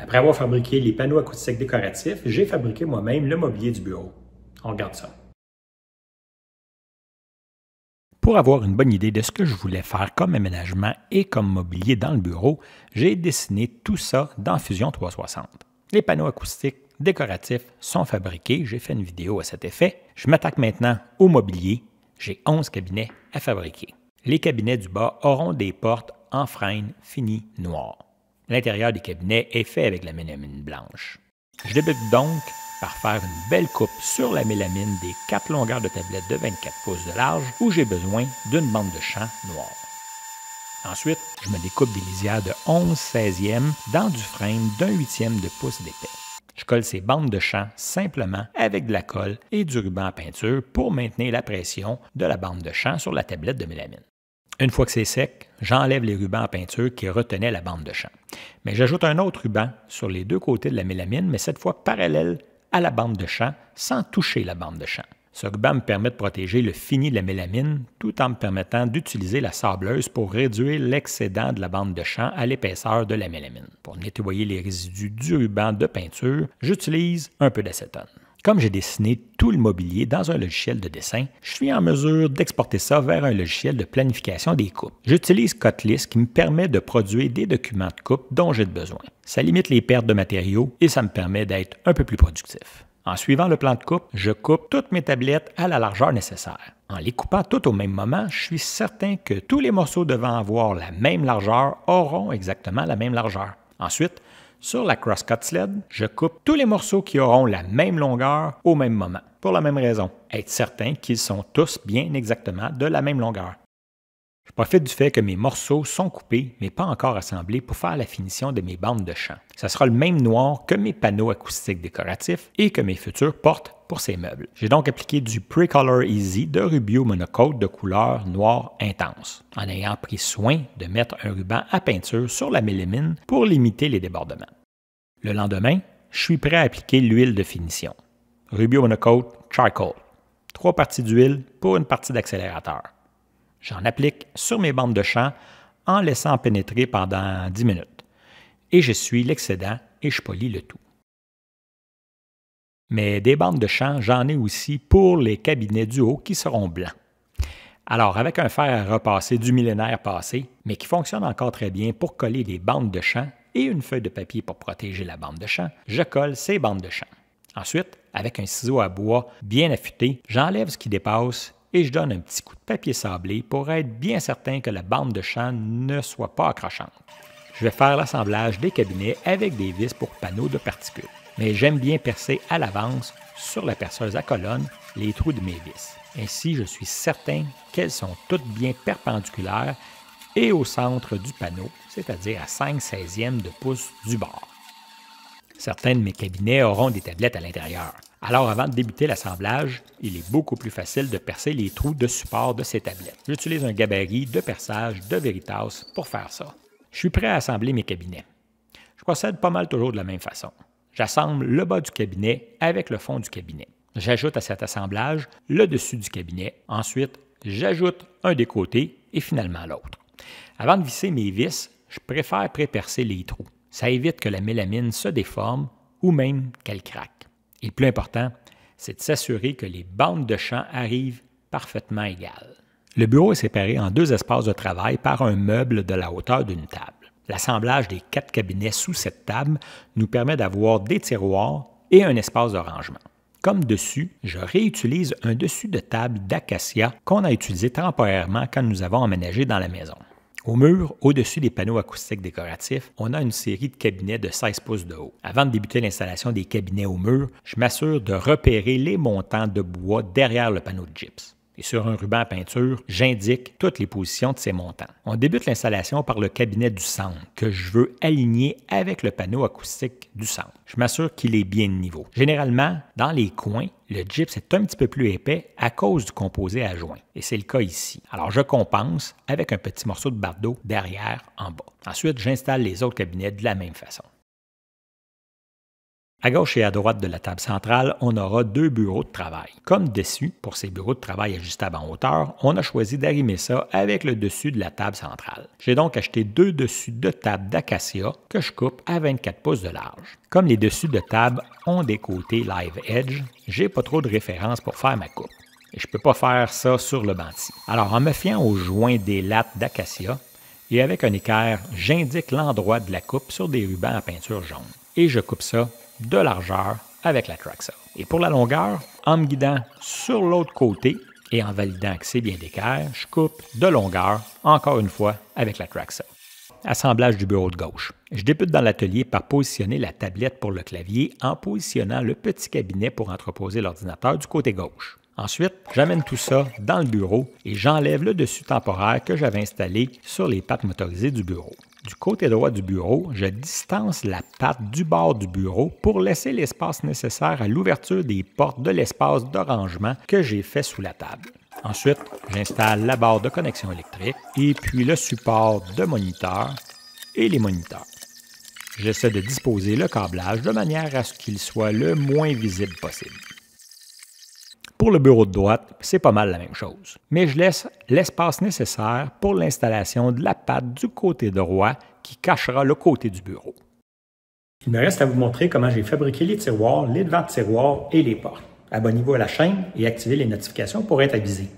Après avoir fabriqué les panneaux acoustiques décoratifs, j'ai fabriqué moi-même le mobilier du bureau. On regarde ça. Pour avoir une bonne idée de ce que je voulais faire comme aménagement et comme mobilier dans le bureau, j'ai dessiné tout ça dans Fusion 360. Les panneaux acoustiques décoratifs sont fabriqués, j'ai fait une vidéo à cet effet. Je m'attaque maintenant au mobilier. J'ai 11 cabinets à fabriquer. Les cabinets du bas auront des portes en frêne finies noires. L'intérieur des cabinets est fait avec la mélamine blanche. Je débute donc par faire une belle coupe sur la mélamine des 4 longueurs de tablette de 24 pouces de large où j'ai besoin d'une bande de champ noire. Ensuite, je me découpe des lisières de 11/16e dans du frame d'1/8 de pouce d'épais. Je colle ces bandes de champ simplement avec de la colle et du ruban à peinture pour maintenir la pression de la bande de champ sur la tablette de mélamine. Une fois que c'est sec, j'enlève les rubans à peinture qui retenaient la bande de champ. Mais j'ajoute un autre ruban sur les deux côtés de la mélamine, mais cette fois parallèle à la bande de champ sans toucher la bande de champ. Ce ruban me permet de protéger le fini de la mélamine tout en me permettant d'utiliser la sableuse pour réduire l'excédent de la bande de champ à l'épaisseur de la mélamine. Pour nettoyer les résidus du ruban de peinture, j'utilise un peu d'acétone. Comme j'ai dessiné tout le mobilier dans un logiciel de dessin, je suis en mesure d'exporter ça vers un logiciel de planification des coupes. J'utilise Cotlist qui me permet de produire des documents de coupe dont j'ai besoin. Ça limite les pertes de matériaux et ça me permet d'être un peu plus productif. En suivant le plan de coupe, je coupe toutes mes tablettes à la largeur nécessaire. En les coupant toutes au même moment, je suis certain que tous les morceaux devant avoir la même largeur auront exactement la même largeur. Ensuite, sur la crosscut sled, je coupe tous les morceaux qui auront la même longueur au même moment, pour la même raison, être certain qu'ils sont tous bien exactement de la même longueur. Je profite du fait que mes morceaux sont coupés, mais pas encore assemblés pour faire la finition de mes bandes de champ. Ce sera le même noir que mes panneaux acoustiques décoratifs et que mes futures portes pour ces meubles. J'ai donc appliqué du Precolor Easy de Rubio Monocoat de couleur noire intense, en ayant pris soin de mettre un ruban à peinture sur la mélamine pour limiter les débordements. Le lendemain, je suis prêt à appliquer l'huile de finition. Rubio Monocoat Charcoal. 3 parties d'huile pour une partie d'accélérateur. J'en applique sur mes bandes de champ en laissant pénétrer pendant 10 minutes. Et j'essuie l'excédent et je polis le tout. Mais des bandes de champ, j'en ai aussi pour les cabinets du haut qui seront blancs. Alors, avec un fer à repasser du millénaire passé, mais qui fonctionne encore très bien pour coller les bandes de champ et une feuille de papier pour protéger la bande de champ, je colle ces bandes de champ. Ensuite, avec un ciseau à bois bien affûté, j'enlève ce qui dépasse et je donne un petit coup de papier sablé pour être bien certain que la bande de champ ne soit pas accrochante. Je vais faire l'assemblage des cabinets avec des vis pour panneaux de particules. Mais j'aime bien percer à l'avance sur la perceuse à colonne les trous de mes vis. Ainsi, je suis certain qu'elles sont toutes bien perpendiculaires et au centre du panneau, c'est-à-dire à 5/16e de pouce du bord. Certains de mes cabinets auront des tablettes à l'intérieur. Alors, avant de débuter l'assemblage, il est beaucoup plus facile de percer les trous de support de ces tablettes. J'utilise un gabarit de perçage de Veritas pour faire ça. Je suis prêt à assembler mes cabinets. Je procède pas mal toujours de la même façon. J'assemble le bas du cabinet avec le fond du cabinet. J'ajoute à cet assemblage le dessus du cabinet. Ensuite, j'ajoute un des côtés et finalement l'autre. Avant de visser mes vis, je préfère pré-percer les trous. Ça évite que la mélamine se déforme ou même qu'elle craque. Et le plus important, c'est de s'assurer que les bandes de champ arrivent parfaitement égales. Le bureau est séparé en 2 espaces de travail par un meuble de la hauteur d'une table. L'assemblage des 4 cabinets sous cette table nous permet d'avoir des tiroirs et un espace de rangement. Comme dessus, je réutilise un dessus de table d'acacia qu'on a utilisé temporairement quand nous avons emménagé dans la maison. Au mur, au-dessus des panneaux acoustiques décoratifs, on a une série de cabinets de 16 pouces de haut. Avant de débuter l'installation des cabinets au mur, je m'assure de repérer les montants de bois derrière le panneau de gypse. Et sur un ruban à peinture, j'indique toutes les positions de ces montants. On débute l'installation par le cabinet du centre, que je veux aligner avec le panneau acoustique du centre. Je m'assure qu'il est bien de niveau. Généralement, dans les coins, le gypse est un petit peu plus épais à cause du composé à joint. Et c'est le cas ici. Alors, je compense avec un petit morceau de bardeau derrière en bas. Ensuite, j'installe les autres cabinets de la même façon. À gauche et à droite de la table centrale, on aura 2 bureaux de travail. Comme dessus, pour ces bureaux de travail ajustables en hauteur, on a choisi d'arrimer ça avec le dessus de la table centrale. J'ai donc acheté 2 dessus de table d'acacia que je coupe à 24 pouces de large. Comme les dessus de table ont des côtés live edge, j'ai pas trop de références pour faire ma coupe. Et je ne peux pas faire ça sur le banti. Alors, en me fiant aux joints des lattes d'acacia et avec un équerre, j'indique l'endroit de la coupe sur des rubans à peinture jaune. Et je coupe ça de largeur avec la track saw. Et pour la longueur, en me guidant sur l'autre côté et en validant que c'est bien d'équerre, je coupe de longueur, encore une fois, avec la track saw. Assemblage du bureau de gauche. Je débute dans l'atelier par positionner la tablette pour le clavier en positionnant le petit cabinet pour entreposer l'ordinateur du côté gauche. Ensuite, j'amène tout ça dans le bureau et j'enlève le dessus temporaire que j'avais installé sur les pattes motorisées du bureau. Du côté droit du bureau, je distance la patte du bord du bureau pour laisser l'espace nécessaire à l'ouverture des portes de l'espace de rangement que j'ai fait sous la table. Ensuite, j'installe la barre de connexion électrique et puis le support de moniteur et les moniteurs. J'essaie de disposer le câblage de manière à ce qu'il soit le moins visible possible. Pour le bureau de droite, c'est pas mal la même chose, mais je laisse l'espace nécessaire pour l'installation de la patte du côté droit qui cachera le côté du bureau. Il me reste à vous montrer comment j'ai fabriqué les tiroirs, les devants de tiroirs et les portes. Abonnez-vous à la chaîne et activez les notifications pour être avisé.